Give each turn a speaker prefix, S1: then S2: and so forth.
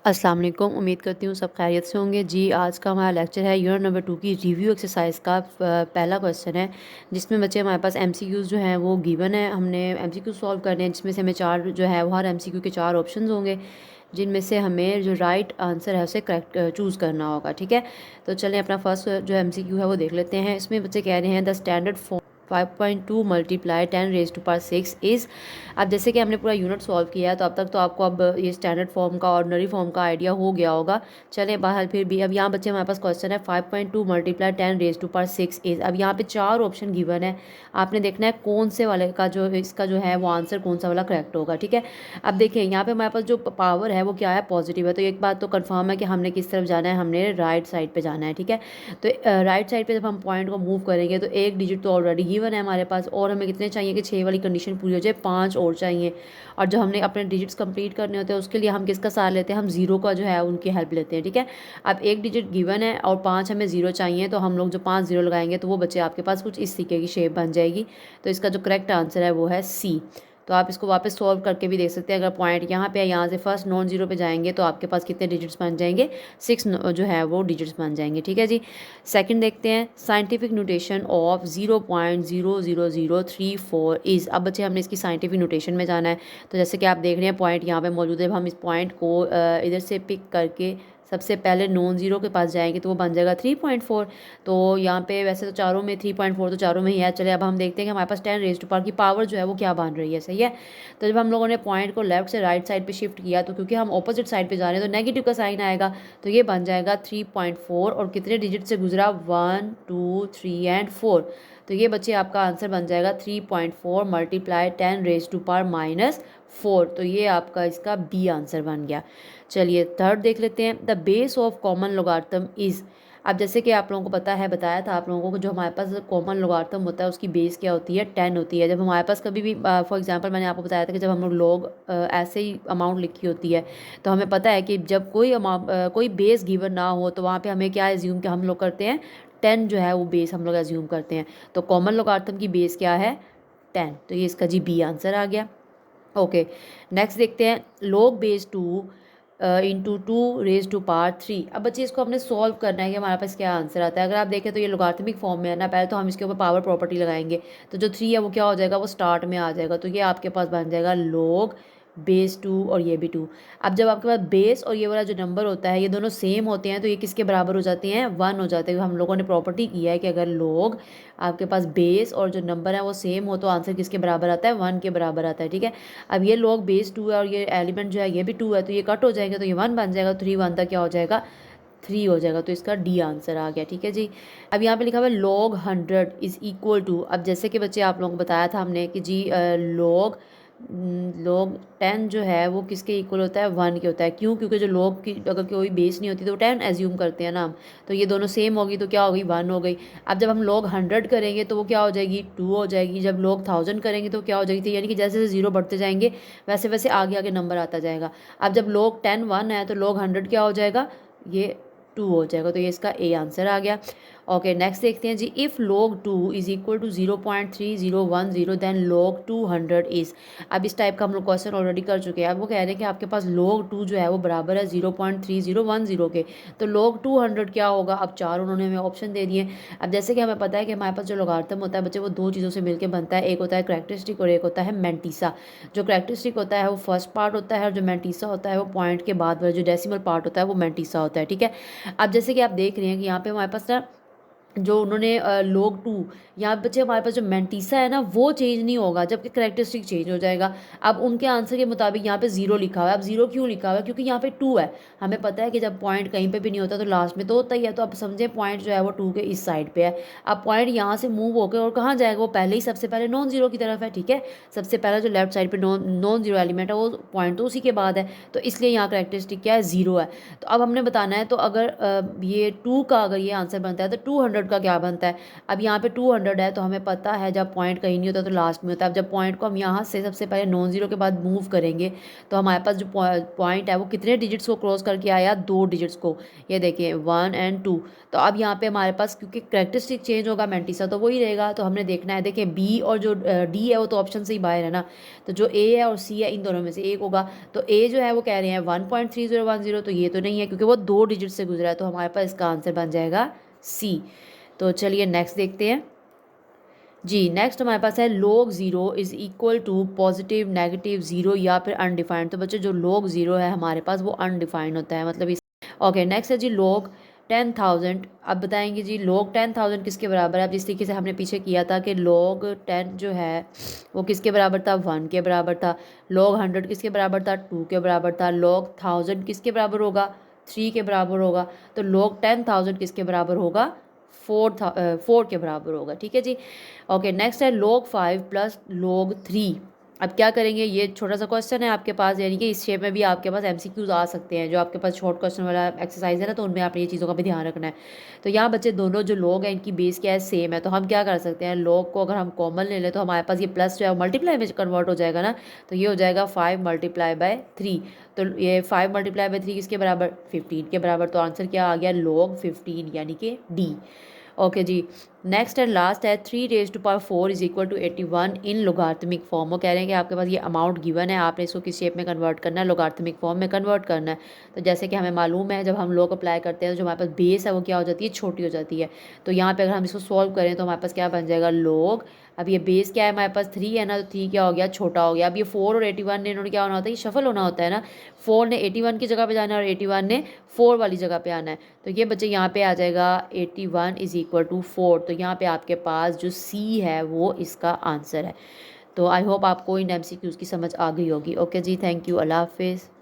S1: अस्सलाम वालेकुम। उम्मीद करती हूँ सब खैरियत से होंगे जी। आज का हमारा लेक्चर है यूनिट नंबर 2 की रिव्यू एक्सरसाइज का। पहला क्वेश्चन है जिसमें बच्चे हमारे पास एमसीक्यूज़ जो हैं वो गिवन है। हमने एमसीक्यू सॉल्व करने हैं जिसमें से हमें चार जो है वो हर एमसीक्यू के चार ऑप्शन होंगे जिनमें से हमें जो राइट आंसर है उसे करेक्ट चूज़ करना होगा। ठीक है, तो चलें अपना फर्स्ट जो एमसीक्यू है वो देख लेते हैं। इसमें बच्चे कह रहे हैं the standard form 5.2 multiply 10⁻⁶ is. अब जैसे कि हमने पूरा यूनिट सॉल्व किया है तो अब तक तो आपको अब ये स्टैंडर्ड फॉर्म का ऑर्डिनरी फॉर्म का आइडिया हो गया होगा। चलें बाहर फिर भी अब यहाँ बच्चे हमारे पास क्वेश्चन है 5.2 मल्टीप्लाई 10⁻⁶ इज़। अब यहाँ पे चार ऑप्शन गिवन है, आपने देखना है कौन से वाले का जो इसका जो है वो आंसर कौन सा वाला करेक्ट होगा। ठीक है, अब देखिए यहाँ पे हमारे पास जो पावर है वो क्या है, पॉजिटिव है। तो एक बात तो कन्फर्म है कि हमने किस तरफ जाना है, हमने राइट साइड पे जाना है। ठीक है, तो राइट साइड पे जब हम पॉइंट को मूव करेंगे तो एक डिजिट तो ऑलरेडी गिवन है हमारे पास, और हमें कितने चाहिए कि 6 वाली कंडीशन पूरी हो जाए, 5 और चाहिए। और जो हमने अपने डिजिट्स कंप्लीट करने होते हैं उसके लिए हम किसका सहारा लेते हैं, हम जीरो का जो है उनकी हेल्प लेते हैं। ठीक है, अब एक डिजिट गिवन है और 5 हमें जीरो चाहिए, तो हम लोग जो 5 जीरो लगाएंगे तो वो बच्चे आपके पास कुछ इस तरीके की शेप बन जाएगी। तो इसका जो करेक्ट आंसर है वो है सी। तो आप इसको वापस सॉल्व करके भी देख सकते हैं। अगर पॉइंट यहाँ पे है, यहाँ से फर्स्ट नॉन जीरो पे जाएंगे तो आपके पास कितने डिजिट्स बन जाएंगे, 6 जो है वो डिजिट्स बन जाएंगे। ठीक है जी, सेकंड देखते हैं साइंटिफिक नोटेशन ऑफ 0.00034 इज़। अब बच्चे हमने इसकी साइंटिफिक नोटेशन में जाना है। तो जैसे कि आप देख रहे हैं पॉइंट यहाँ पे मौजूद है, हम इस पॉइंट को इधर से पिक करके सबसे पहले नॉन जीरो के पास जाएंगे तो वो बन जाएगा 3.4। तो यहाँ पे वैसे तो चारों में 3.4 तो चारों में ही है। चले अब हम देखते हैं कि हमारे पास 10⁻⁴ की पावर जो है वो क्या बन रही है। सही है, तो जब हम लोगों ने पॉइंट को लेफ्ट से राइट साइड पे शिफ्ट किया तो क्योंकि हम ऑपोजिट साइड पे जा रहे हैं तो नेगेटिव का साइन आएगा, तो ये बन जाएगा 3.4। और कितने डिजिट से गुजरा, 1 2 3 एंड 4। तो ये बच्चे आपका आंसर बन जाएगा 3.4 मल्टीप्लाई 10⁻⁻⁴। तो ये आपका इसका बी आंसर बन गया। चलिए थर्ड देख लेते हैं, the base of common logarithm is. अब जैसे कि आप लोगों को पता है, बताया था आप लोगों को, जो हमारे पास कॉमन लोगारिथम होता है उसकी बेस क्या होती है, 10 होती है। जब हमारे पास कभी भी फॉर एग्जांपल मैंने आपको बताया था कि जब हम लोग ऐसे ही अमाउंट लिखी होती है तो हमें पता है कि जब कोई कोई बेस गिवन ना हो तो वहाँ पे हमें क्या एज्यूम कि हम लोग करते हैं, 10 जो है वो बेस हम लोग एज्यूम करते हैं। तो कॉमन लोगारिथम की बेस क्या है, 10। तो ये इसका जी बी आंसर आ गया। ओके, नेक्स्ट देखते हैं log बेस 2 इंटू 2⁻3। अब बच्चे इसको हमने सॉल्व करना है कि हमारे पास क्या आंसर आता है। अगर आप देखें तो ये लोगारिथमिक फॉर्म में है ना, पहले तो हम इसके ऊपर पावर प्रॉपर्टी लगाएंगे तो जो 3 है वो क्या हो जाएगा, वो स्टार्ट में आ जाएगा। तो ये आपके पास बन जाएगा log बेस 2 और ये भी 2। अब जब आपके पास बेस और ये वाला जो नंबर होता है ये दोनों सेम होते हैं तो ये किसके बराबर हो जाते हैं, 1 हो जाते हैं। हम लोगों ने प्रॉपर्टी किया है कि अगर log आपके पास बेस और जो नंबर है वो सेम हो तो आंसर किसके बराबर आता है, 1 के बराबर आता है। ठीक है, अब ये log बेस 2 है और ये एलिमेंट जो है ये भी 2 है, तो ये कट हो जाएंगे तो ये 1 बन जाएगा। 3 1 तक क्या हो जाएगा, 3 हो जाएगा। तो इसका डी आंसर आ गया। ठीक है जी, अब यहाँ पे लिखा हुआ है log 100 इज़ इक्वल टू। अब जैसे कि बच्चे आप लोगों को बताया था हमने कि जी log 10 जो है वो किसके इक्वल होता है, 1 के होता है। क्यों, क्योंकि जो log की अगर कोई बेस नहीं होती तो 10 एज्यूम करते हैं ना हम, तो ये दोनों सेम होगी तो क्या हो गई, 1 हो गई। अब जब हम log 100 करेंगे तो वो क्या हो जाएगी, 2 हो जाएगी। जब log 1000 करेंगे तो क्या हो जाएगी, यानी कि जैसे जैसे जीरो बढ़ते जाएंगे वैसे वैसे आगे आगे नंबर आता जाएगा। अब जब log 10 1 है तो log 100 क्या हो जाएगा, ये 2 हो जाएगा। तो ये इसका ए आंसर आ गया। ओके, नेक्स्ट देखते हैं जी, if log 2 is equal to 0.3010 then log 200 is. अब इस टाइप का हम लोग क्वेश्चन ऑलरेडी कर चुके हैं। अब वो कह रहे हैं कि आपके पास log 2 जो है वो बराबर है 0.3010 के, तो log 200 क्या होगा। अब चार उन्होंने हमें ऑप्शन दे दिए। अब जैसे कि हमें पता है कि हमारे पास जो लोगारिथम होता है बच्चे वो दो चीज़ों से मिलकर बनता है, एक होता है करैक्टरिस्टिक और एक होता है मेंटिसा। जो करैक्टरिस्टिक होता है वो फर्स्ट पार्ट होता है और जो मेंटिसा होता है वो पॉइंट के बाद वाला जो डेसिमल पार्ट होता है वो मेंटिसा होता है। ठीक है, अब जैसे कि आप देख रहे हैं कि यहाँ पे हमारे पास ना जो उन्होंने log 2, यहाँ बच्चे हमारे पास जो मेंटिसा है ना वो चेंज नहीं होगा जबकि करेक्टरिस्टिक चेंज हो जाएगा। अब उनके आंसर के मुताबिक यहाँ पे 0 लिखा हुआ है। अब 0 क्यों लिखा हुआ है, क्योंकि यहाँ पे 2 है। हमें पता है कि जब पॉइंट कहीं पे भी नहीं होता तो लास्ट में तो होता ही है। तो अब समझे पॉइंट जो है वो 2 के इस साइड पे है। अब पॉइंट यहाँ से मूव होकर और कहाँ जाएगा, वो पहले ही सबसे पहले नॉन जीरो की तरफ है। ठीक है, सबसे पहला जो लेफ्ट साइड पे नॉन जीरो एलिमेंट है वो पॉइंट तो उसी के बाद है, तो इसलिए यहाँ करेक्टरिस्टिक क्या है, 0 है। तो अब हमने बताना है, तो अगर ये 2 का अगर ये आंसर बनता है तो 200 का क्या बनता है। अब यहाँ पे 200 है तो हमें पता है जब पॉइंट कहीं नहीं होता तो लास्ट में होता है। अब जब पॉइंट को हम यहाँ से सबसे पहले नॉन ज़ीरो के बाद मूव करेंगे तो हमारे पास जो पॉइंट है वो कितने डिजिट्स को क्रॉस करके आया, 2 डिजिट्स को। ये देखिए 1 और 2। तो अब यहाँ पे हमारे पास क्योंकि करेक्टरिस्टिक चेंज होगा मैंटिसा तो वही रहेगा, तो हमने देखना है। देखिए बी और जो डी है वो तो ऑप्शन से ही बाहर है ना, तो जो ए है और सी है इन दोनों में से एक होगा। तो ए जो है वो कह रहे हैं 1.3010, तो ये तो नहीं है क्योंकि वो 2 डिजिट से गुजरा है, तो हमारे पास इसका आंसर बन जाएगा सी। तो चलिए नेक्स्ट देखते हैं जी। नेक्स्ट हमारे पास है log 0 is equal to positive, negative, zero या फिर अनडिफाइंड। तो बच्चे जो log 0 है हमारे पास वो अनडिफाइंड होता है, मतलब इस ओके। नेक्स्ट है जी log 10,000। अब बताएंगे जी log 10,000 किसके बराबर है। अब जिस तरीके से हमने पीछे किया था कि log 10 जो है वो किसके बराबर था, 1 के बराबर था। log 100 किसके बराबर था, 2 के बराबर था। log 1000 किसके बराबर होगा, 3 के बराबर होगा। तो log 10,000 किसके बराबर होगा, 4 के बराबर होगा। ठीक है जी। ओके नेक्स्ट है log 5 प्लस log 3। अब क्या करेंगे, ये छोटा सा क्वेश्चन है आपके पास, यानी कि इस शेप में भी आपके पास एमसीक्यूज आ सकते हैं। जो आपके पास शॉर्ट क्वेश्चन वाला एक्सरसाइज है ना, तो उनमें आपने ये चीज़ों का भी ध्यान रखना है। तो यहाँ बच्चे दोनों जो log है इनकी बेस क्या है, सेम है। तो हम क्या कर सकते हैं, log को अगर हम कॉमन ले लें तो हमारे पास ये प्लस जो है मल्टीप्लाई में कन्वर्ट हो जाएगा ना, तो ये हो जाएगा 5 मल्टीप्लाई बाय 3। तो ये 5 मल्टीप्लाई बाय 3 किसके बराबर, 15 के बराबर। तो आंसर क्या आ गया, log 15 यानी कि D. Okay ji. Next and last है 3 raised to power 4 is equal to 81 in logarithmic form. वो कह रहे हैं कि आपके पास ये अमाउंट गिवन है, आपने इसको किस शेप में कन्वर्ट करना है, लोगार्थमिक फॉर्म में कन्वर्ट करना है। तो जैसे कि हमें मालूम है जब हम लोग अप्लाई करते हैं तो जो हमारे पास बेस है वो क्या हो जाती है, छोटी हो जाती है। तो यहाँ पे अगर हम इसको सॉल्व करें तो हमारे पास क्या बन जाएगा, लोग। अब ये बेस क्या है हमारे पास 3 है ना, तो 3 क्या हो गया, छोटा हो गया। अब ये 4 और 81 ने इन्होंने क्या होना होता है, ये शफल होना होता है ना। 4 ने 81 की जगह पे जाना है और 81 ने 4 वाली जगह पे आना है। तो ये बच्चे यहाँ पे आ जाएगा 81 इज इक्वल टू 4। तो यहाँ पे आपके पास जो सी है वो इसका आंसर है। तो आई होप आपको इन एमसीक्यूज़ की समझ आ गई होगी। ओके जी, थैंक यू, अल्लाह हाफिज़।